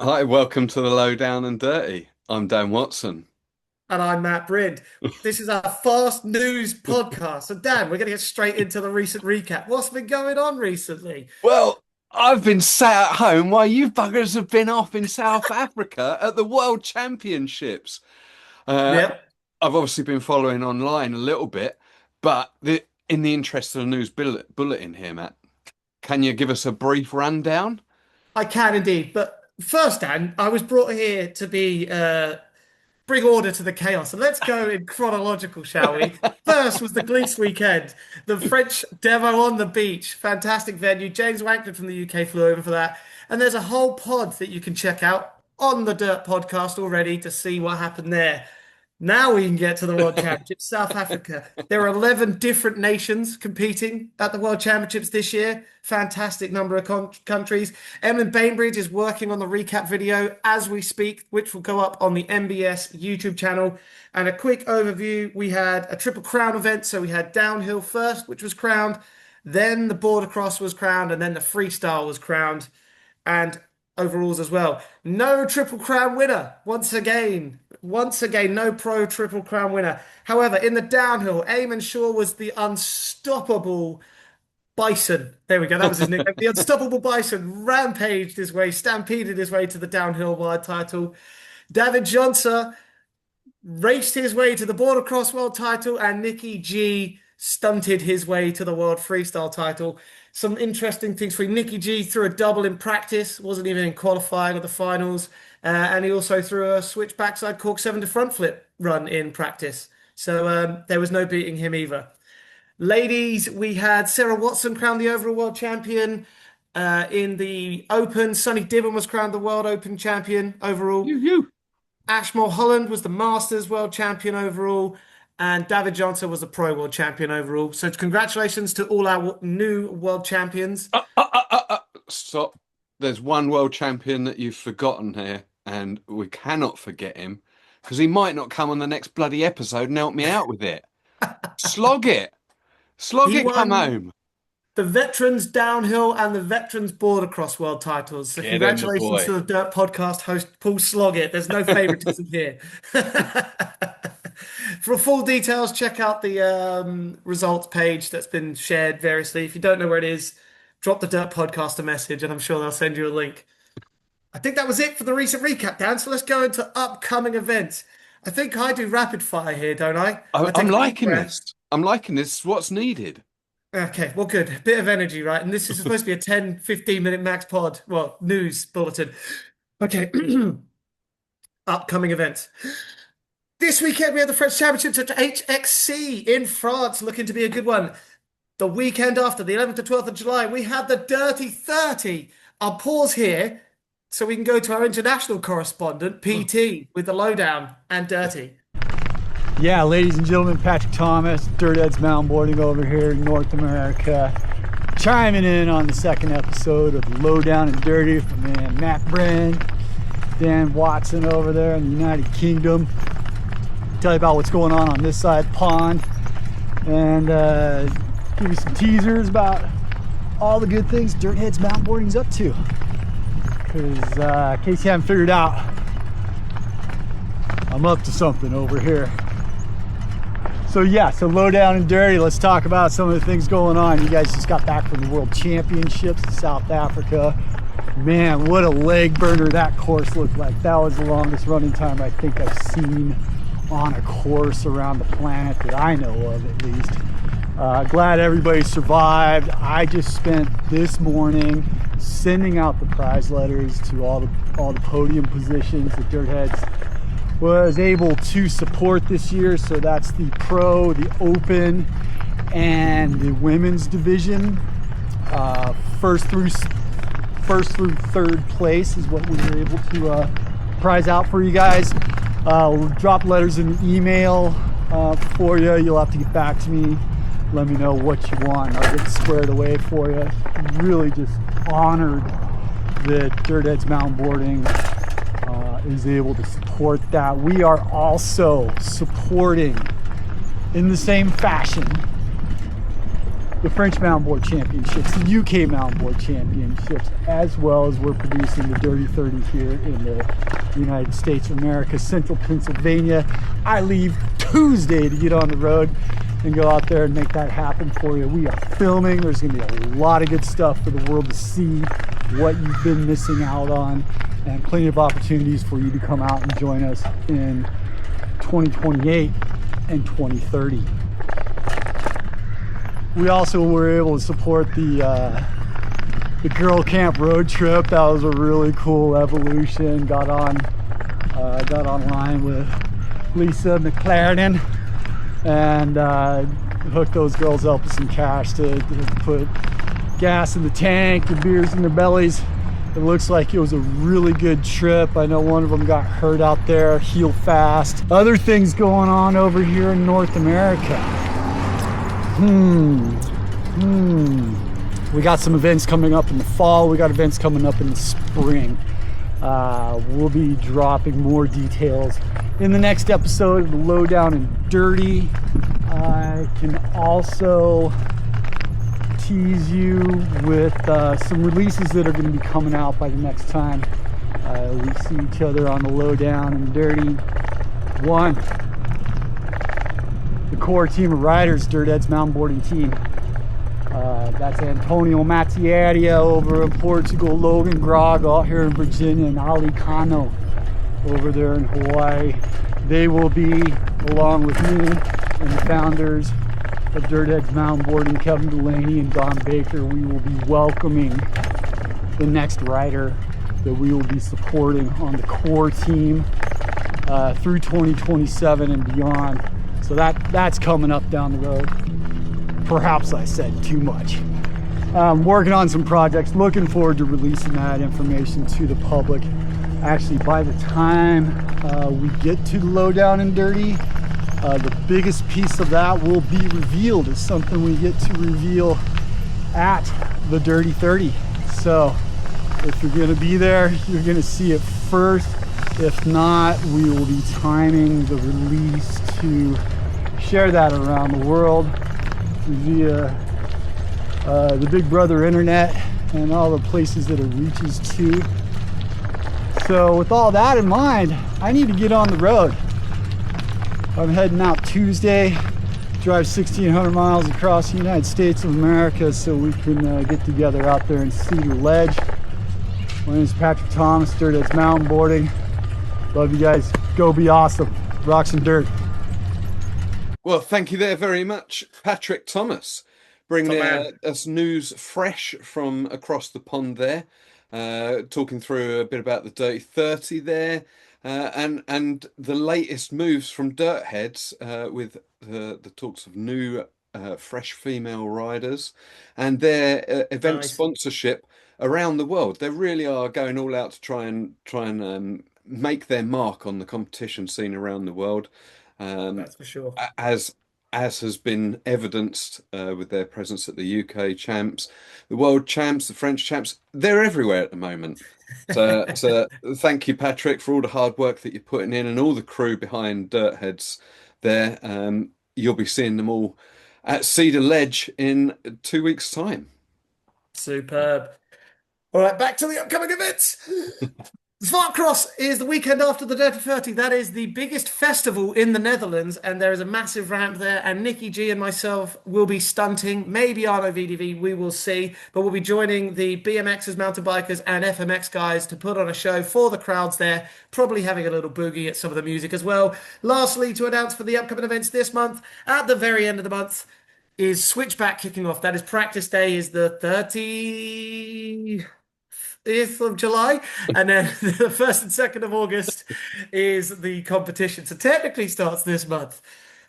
Hi, welcome to the Lowdown and Dirty. I'm Dan Watson. And I'm Matt Brind. This is our fast news podcast. So, Dan, we're going to get straight into the recent recap. What's been going on recently? Well, I've been sat at home while you buggers have been off in South Africa at the World Championships. Uh, Yep. I've obviously been following online a little bit, but in the interest of the news bulletin here, Matt, can you give us a brief rundown? I can indeed. But first, Dan, I was brought here to bring order to the chaos. So let's go in chronological, shall we? First was the Greece weekend, the French demo on the beach. Fantastic venue. James Wankland from the UK flew over for that. And there's a whole pod that you can check out on the Dirt podcast already to see what happened there. Now we can get to the World Championships, South Africa. There are 11 different nations competing at the World Championships this year. Fantastic number of countries. Emlyn Bainbridge is working on the recap video as we speak, which will go up on the MBS YouTube channel. And a quick overview, we had a Triple Crown event. So we had downhill first, which was crowned. Then the border cross was crowned. And then the freestyle was crowned. And overalls as well. No Triple Crown winner once again. Once again, no pro Triple Crown winner. However, in the downhill, Eamon Shaw was the unstoppable Bison. There we go. That was his nickname. The unstoppable Bison rampaged his way, stampeded his way to the downhill world title. David Johnson raced his way to the border cross world title, and Nicky G stunted his way to the world freestyle title. Some interesting things for him. Nicky G threw a double in practice, wasn't even in qualifying or the finals. And he also threw a switch backside cork 7 to front flip run in practice. So there was no beating him either. Ladies, we had Sarah Watson crowned the overall world champion. In the Open, Sonny Dibben was crowned the World Open champion overall. You. Ashmore Holland was the Masters world champion overall. And David Johnson was the Pro World Champion overall. So congratulations to all our new world champions. Stop. There's one world champion that you've forgotten here, and we cannot forget him because he might not come on the next bloody episode and help me out with it. Slog it. Slog He it, come won home. the Veterans Downhill and the Veterans Border Cross world titles. So Get him, the congratulations to boy. the Dirt Podcast host, Paul Sloggett. There's no favoritism here. For full details, check out the results page that's been shared variously. If you don't know where it is, drop the Dirt Podcast a message and I'm sure they'll send you a link. I think that was it for the recent recap, Dan. So let's go into upcoming events. I think I do rapid fire here, don't I? I I'm take a deep liking breath. this. I'm liking this. It's what's needed. Okay, well, good. A bit of energy, right? And this is supposed to be a 10, 15-minute max pod. Well, news bulletin. Okay. Upcoming events. This weekend, we have the French Championships at HXC in France, looking to be a good one. The weekend after, the 11th to 12th of July, we have the Dirty 30. I'll pause here so we can go to our international correspondent, PT, with the Lowdown and Dirty. Yeah, ladies and gentlemen, Patrick Thomas, Dirtheads Mountainboarding over here in North America, chiming in on the second episode of Lowdown and Dirty from man Matt Brind, Dan Watson over there in the United Kingdom. Tell you about what's going on this side of the pond, and give you some teasers about all the good things Dirtheads Mountainboarding's up to. Because in case you haven't figured out, I'm up to something over here. So yeah, so Lowdown and Dirty, let's talk about some of the things going on. You guys just got back from the World Championships in South Africa. Man, what a leg burner that course looked like. That was the longest running time I think I've seen on a course around the planet that I know of, at least. Glad everybody survived. I just spent this morning sending out the prize letters to all the podium positions that Dirtheads was able to support this year. So that's the Pro, the Open, and the Women's Division. First through third place is what we were able to prize out for you guys. We'll drop letters in the email for you. You'll have to get back to me. Let me know what you want. I'll get it squared away for you. Really just honored that Dirtheads Mountainboarding is able to support that. We are also supporting, in the same fashion, the French Mountainboard Championships, the UK Mountainboard Championships, as well as we're producing the Dirty 30 here in the United States of America, Central Pennsylvania. I leave Tuesday to get on the road and go out there and make that happen for you. We are filming. There's going to be a lot of good stuff for the world to see, what you've been missing out on, and plenty of opportunities for you to come out and join us in 2028 and 2030. We also were able to support the girl camp road trip. That was a really cool evolution. Got online with Lisa McLaren and hooked those girls up with some cash to put gas in the tank and beers in their bellies. It looks like it was a really good trip. I know one of them got hurt out there, heal fast. Other things going on over here in North America. We got some events coming up in the fall. We got events coming up in the spring. We'll be dropping more details in the next episode of the Lowdown and Dirty. I can also tease you with some releases that are going to be coming out by the next time we see each other on the Lowdown and Dirty. One, the core team of riders, Dirt Ed's Mountainboarding team. That's Antonio Mattiaria over in Portugal, Logan Grog out here in Virginia, and Ali Kano over there in Hawaii. They will be, along with me and the founders of Dirt Ed's Mountainboarding, Kevin Delaney and Don Baker, we will be welcoming the next rider that we will be supporting on the core team through 2027 and beyond. So that's coming up down the road. Perhaps I said too much. Working on some projects, looking forward to releasing that information to the public. Actually, by the time we get to the Lowdown and Dirty, the biggest piece of that will be revealed. It's something we get to reveal at the Dirty 30. So if you're gonna be there, you're gonna see it first. If not, we will be timing the release to share that around the world via the Big Brother internet and all the places that it reaches to. So with all that in mind, I need to get on the road. I'm heading out Tuesday, drive 1,600 miles across the United States of America so we can get together out there in Cedar Ledge. My name is Patrick Thomas, Dirt Ed's Mountainboarding. Love you guys. Go be awesome. Rock some dirt. Well, thank you there very much, Patrick Thomas, bringing us news fresh from across the pond there, talking through a bit about the Dirty 30 there, and the latest moves from Dirtheads with the talks of new fresh female riders and their event sponsorship around the world. They really are going all out to try and make their mark on the competition scene around the world. That's for sure. As has been evidenced with their presence at the UK champs, the world champs, the French champs, they're everywhere at the moment. So thank you, Patrick, for all the hard work that you're putting in and all the crew behind Dirtheads there. You'll be seeing them all at Cedar Ledge in 2 weeks' time. Superb. All right, back to the upcoming events. Zwartcross is the weekend after the Dirty 30. That is the biggest festival in the Netherlands, and there is a massive ramp there. And Nikki G and myself will be stunting. Maybe Arno VDV, we will see. But we'll be joining the BMXers, mountain bikers, and FMX guys to put on a show for the crowds there. Probably having a little boogie at some of the music as well. Lastly, to announce for the upcoming events this month, at the very end of the month, is Switchback kicking off. That is practice day, is the 30th of July, and then the 1st and 2nd of August is the competition. So technically starts this month.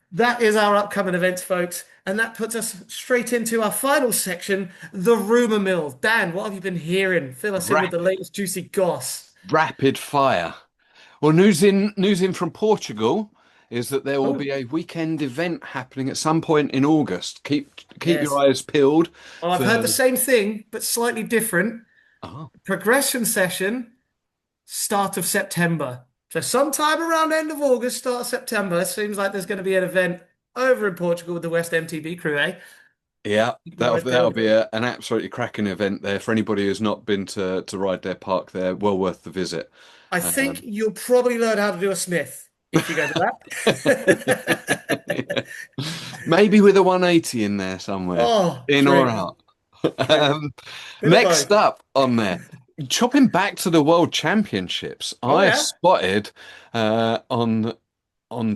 That is our upcoming events, folks, and that puts us straight into our final section, the rumor mill. Dan, what have you been hearing? Fill us in with the latest juicy goss. Rapid fire. Well, news in from Portugal is that there will be a weekend event happening at some point in August. Keep your eyes peeled. I've heard the same thing, but slightly different. Progression session, start of September. So sometime around end of August, start of September, it seems like there's going to be an event over in Portugal with the West MTB crew, eh? Yeah, Keep your that'll eyes that'll peeled. be an absolutely cracking event there for anybody who's not been to ride their park there. Well worth the visit. I think Um, you'll probably learn how to do a Smith if you go to that. Maybe with a 180 in there somewhere, Oh, in or dream, out. dream. Um, Bit of Next both. up on there, chopping back to the World Championships, Oh I yeah. spotted on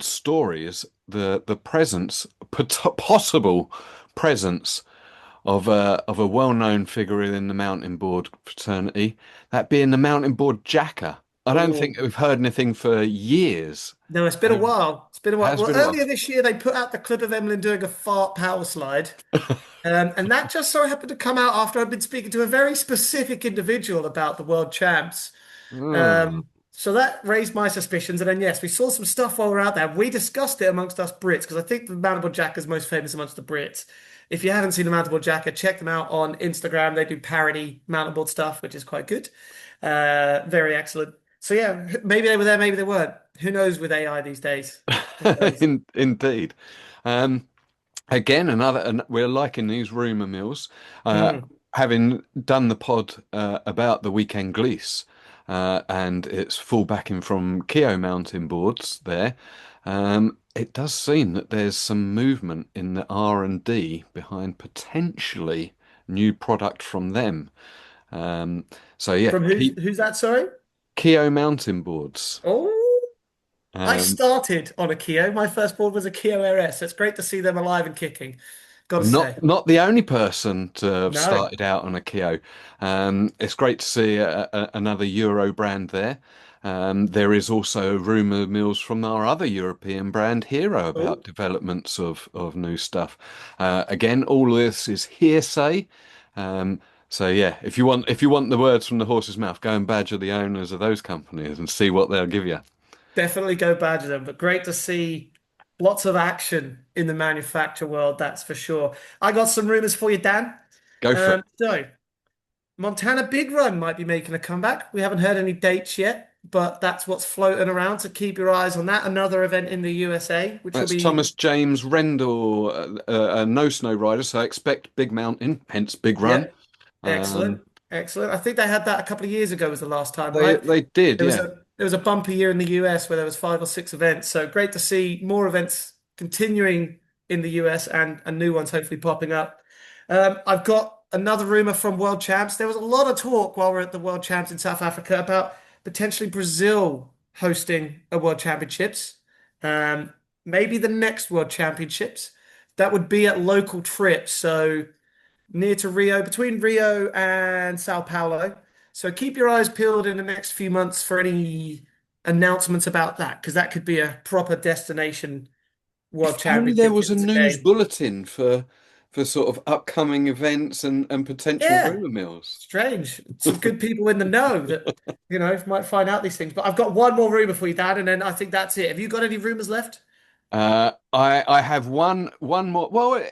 stories the presence, possible presence of a well-known figure in the mountain board fraternity, that being the mountain board jacker. I don't Oh. think we've heard anything for years. No, it's been a Um, while. It's been a while. has Well, been a while. earlier this year they put out the clip of Emlyn doing a fart power slide. And that just so happened to come out after I'd been speaking to a very specific individual about the world champs. Hmm. So that raised my suspicions. And then, yes, we saw some stuff while we are out there. We discussed it amongst us Brits because I think the Mountainboard Jacker is most famous amongst the Brits. If you haven't seen the Mountainboard Jacker, check them out on Instagram. They do parody mountainboard stuff, which is quite good. Very excellent. So, yeah, maybe they were there, maybe they weren't. Who knows with AI these days? Who knows? Indeed. Um, Again, we're liking these rumor mills. Mm. Having done the pod about the weekend Gliese and its full backing from Keo Mountain Boards there, it does seem that there's some movement in the R&D behind potentially new product from them. Um, so yeah, From who's that, sorry? Keo Mountain Boards. Oh, I Um, started on a Keo. My first board was a Keo RS. It's great to see them alive and kicking. Got to say. not the only person to have No. started out on a Keo. It's great to see another Euro brand there. There is also rumor mills from our other European brand Hero about Oh, developments of new stuff. Again, all of this is hearsay. Um, so yeah, if you want the words from the horse's mouth, go and badger the owners of those companies and see what they'll give you. definitely go badger them. But great to see lots of action in the manufacture world, that's for sure. I got some rumors for you, Dan. Go for it. So Montana Big Run might be making a comeback. We haven't heard any dates yet, but that's what's floating around. So keep your eyes on that. Another event in the USA, which will That's be, Thomas James Rendell, a no snow rider, so I expect big mountain, hence big yeah, run. excellent. Um, Excellent. I think they had that a couple of years ago was the last time, they right? they did, yeah. It was a bumper year in the US where there was 5 or 6 events. So great to see more events continuing in the US and new ones hopefully popping up. I've got another rumor from World Champs. There was a lot of talk while we're at the World Champs in South Africa about potentially Brazil hosting a World Championships. Um, Maybe the next World Championships. That would be at local trips. So near to Rio, between Rio and Sao Paulo. So keep your eyes peeled in the next few months for any announcements about that, because that could be a proper destination World If only there Championships if was a it's a news game. bulletin for sort of upcoming events and potential Yeah, rumor mills. strange. Some good people in the know that, might find out these things. But I've got one more rumor for you, Dan, and then I think that's it. Have you got any rumors left? I have one more, well,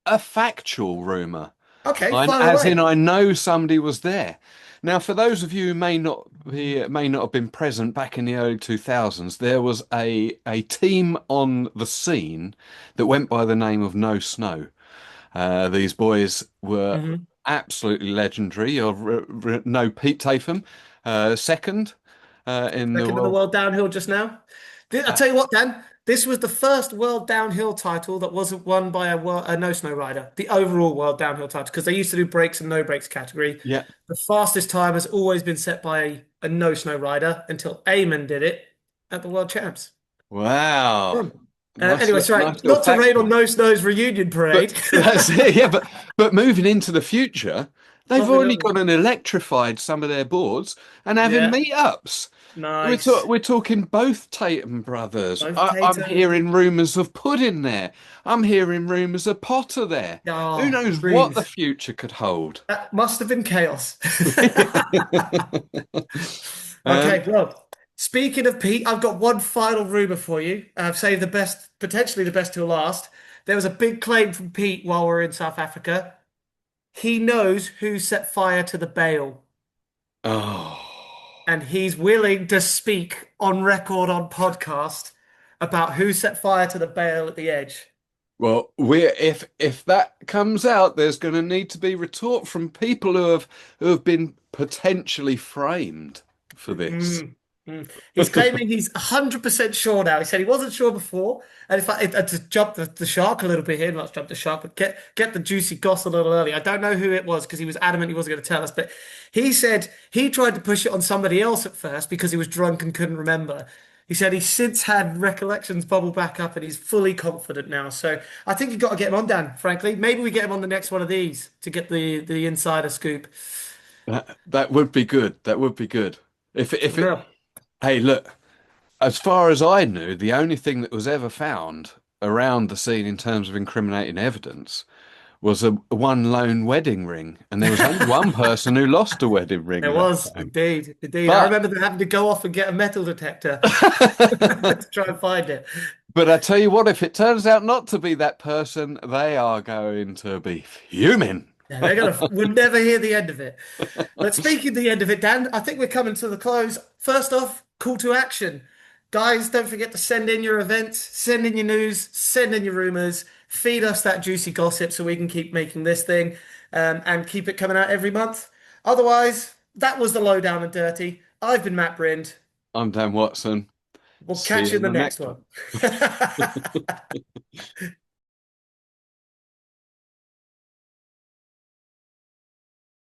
a factual rumor. Okay, I, fire as in, away. I know somebody was there. Now, for those of you who may not have been present back in the early 2000s, there was a team on the scene that went by the name of No Snow. These boys were Hmm. absolutely legendary. No Pete Tatham, second in the Second in the world. world downhill just now. I'll Uh, tell you what, Dan. This was the first world downhill title that wasn't won by a no snow rider. The overall world downhill title, because they used to do breaks and no breaks category. yeah. The fastest time has always been set by a no snow rider until Eamon did it at the world champs. Wow. Hmm. Anyway, sorry, Nice little not to rain on factoid. no snow's reunion But parade. that's it, yeah. But moving into the future, they've Moving already on. gone and electrified some of their boards and having Yeah, meetups. nice. We're talking both Tatum brothers. Both I'm Tatum. hearing rumours of Pudding there. I'm hearing rumours of Potter there. Who Oh, knows what the dreams. future could hold? That must have been chaos. Um, Okay, well, speaking of Pete, I've got one final rumor for you. I've saved the best, potentially the best till last. There was a big claim from Pete while we were in South Africa. He knows who set fire to the bale. oh. and he's willing to speak on record on podcast about who set fire to the bale at the edge. Well, we're if that comes out, there's going to need to be retort from people who have been potentially framed for this. Mm, mm. He's claiming he's 100% sure now. He said he wasn't sure before. And if I to jump the shark a little bit here, not jump the shark, but get the juicy goss a little early. I don't know who it was because he was adamant he wasn't going to tell us. But he said he tried to push it on somebody else at first because he was drunk and couldn't remember. He said he's since had recollections bubble back up and he's fully confident now. So I think you've got to get him on, Dan, frankly. Maybe we get him on the next one of these to get the insider scoop. That would be good. That would be good. If it, Yeah. hey, look, as far as I knew, the only thing that was ever found around the scene in terms of incriminating evidence was a one lone wedding ring, and there was only one person who lost a wedding ring There that was, time. indeed, indeed. I But remember them having to go off and get a metal detector to try and find it. but I tell you what, if it turns out not to be that person, they are going to be fuming. Yeah, we'll never hear the end of it. But speaking of the end of it, Dan, I think we're coming to the close. First off, call to action. Guys, don't forget to send in your events, send in your news, send in your rumors, feed us that juicy gossip so we can keep making this thing and keep it coming out every month. Otherwise, that was the Lowdown and Dirty. I've been Matt Brind. I'm Dan Watson. We'll See catch you in the the next next one.